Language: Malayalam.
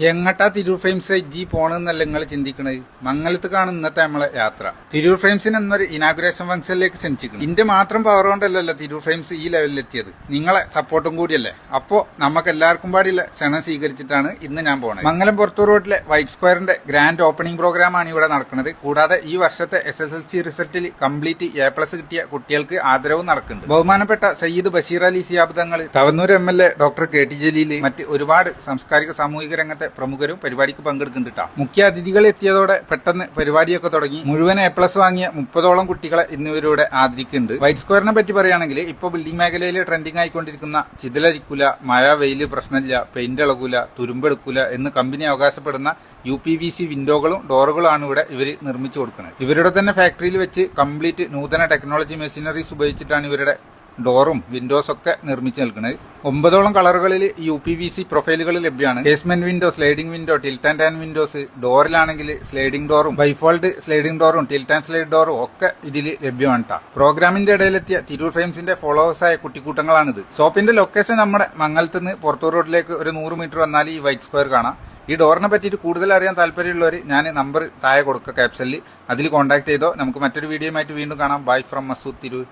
എങ്ങട്ടാ തിരൂർ ഫ്രെയിംസ് ജി പോണെന്നല്ല നിങ്ങൾ ചിന്തിക്കണത്. മംഗലത്തേക്കാണ് ഇന്നത്തെ നമ്മളെ യാത്ര. തിരൂർ ഫ്രെയിംസിന് എന്നൊരു ഇനാഗുറേഷൻ ഫംഗ്ഷനിലേക്ക് ക്ഷണിച്ചിരിക്കുന്നു. ഇന്റെ മാത്രം പവർ കൊണ്ടല്ലല്ലോ തിരൂർ ഫ്രെയിംസ് ഈ ലെവലിലെത്തിയത്, നിങ്ങളെ സപ്പോർട്ടും കൂടിയല്ലേ. അപ്പോ നമുക്ക് എല്ലാവർക്കും പാടിയുള്ള ക്ഷണം സ്വീകരിച്ചിട്ടാണ് ഇന്ന് ഞാൻ പോണത്. മംഗലം പുറത്തൂർ റോഡിലെ വൈറ്റ് സ്ക്വയറിന്റെ ഗ്രാൻഡ് ഓപ്പണിംഗ് പ്രോഗ്രാമാണ് ഇവിടെ നടക്കുന്നത്. കൂടാതെ ഈ വർഷത്തെ SSLC റിസൾട്ടിൽ കംപ്ലീറ്റ് A+ കിട്ടിയ കുട്ടികൾക്ക് ആദരവും നടക്കുന്നുണ്ട്. ബഹുമാനപ്പെട്ട Sayyid Basheer Ali Shihab Thangal, Thavanur MLA doctor KT Jaleel, മറ്റ് ഒരുപാട് സാംസ്കാരിക സാമൂഹിക രംഗത്തെ പ്രമുഖരും പരിപാടിക്ക് പങ്കെടുക്കുന്നുണ്ട്. മുഖ്യ അതിഥികൾ എത്തിയതോടെ പെട്ടെന്ന് പരിപാടിയൊക്കെ തുടങ്ങി. മുഴുവൻ A+ വാങ്ങിയ 30ഓളം കുട്ടികളെ ഇന്നിവരുടെ ആദരിക്കുന്നുണ്ട്. വൈറ്റ് സ്ക്വയറിനെ പറ്റി പറയുകയാണെങ്കിൽ ഇപ്പോൾ ബിൽഡിംഗ് മേഖലയിൽ ട്രെൻഡിംഗ് ആയിക്കൊണ്ടിരിക്കുന്ന ചിതലരിക്കൂല, മഴ വെയില് പ്രശ്നമില്ല, പെയിന്റ് ഇളകൂല, തുരുമ്പെടുക്കൂല എന്ന് കമ്പനി അവകാശപ്പെടുന്ന UPVC വിൻഡോകളും ഡോറുകളാണ് ഇവിടെ ഇവർ നിർമ്മിച്ചു കൊടുക്കുന്നത്. ഇവരുടെ തന്നെ ഫാക്ടറിയിൽ വെച്ച് കംപ്ലീറ്റ് നൂതന ടെക്നോളജി മെഷീനറീസ് ഉപയോഗിച്ചിട്ടാണ് ഇവരുടെ ഡോറും വിൻഡോസ് ഒക്കെ നിർമ്മിച്ചു നിൽക്കുന്നത്. 9ഓളം കളറുകളിൽ UPVC പ്രൊഫൈലുകൾ ലഭ്യമാണ്. Casement window, sliding window, tilt and turn windows, ഡോറിലാണെങ്കിൽ സ്ലൈഡിംഗ് ഡോറും ബൈഫോൾഡ് സ്ലൈഡിംഗ് ഡോറും ടിൽറ്റ് ആൻഡ് സ്ലൈഡ് ഡോറും ഒക്കെ ഇതിൽ ലഭ്യമാണ്. പ്രോഗ്രാമിന്റെ ഇടയിലെത്തിയ തിരൂർ ഫ്രെയിംസിന്റെ ഫോളോവേഴ്സായ കുട്ടിക്കൂട്ടങ്ങളാണിത്. ഷോപ്പിന്റെ ലൊക്കേഷൻ നമ്മുടെ മംഗലത്ത് നിന്ന് പുറത്തൂർ റോഡിലേക്ക് ഒരു 100 മീറ്റർ വന്നാൽ ഈ വൈറ്റ് സ്ക്വയർ കാണാം. ഈ ഡോറിനെ പറ്റിയിട്ട് കൂടുതൽ അറിയാൻ താല്പര്യമുള്ളവർ ഞാൻ നമ്പർ താഴെ കൊടുക്കുക ക്യാപ്ഷനിൽ, അതിൽ കോൺടാക്ട് ചെയ്തോ. നമുക്ക് മറ്റൊരു വീഡിയോയുമായിട്ട് വീണ്ടും കാണാം. Bye from Masood Tirur.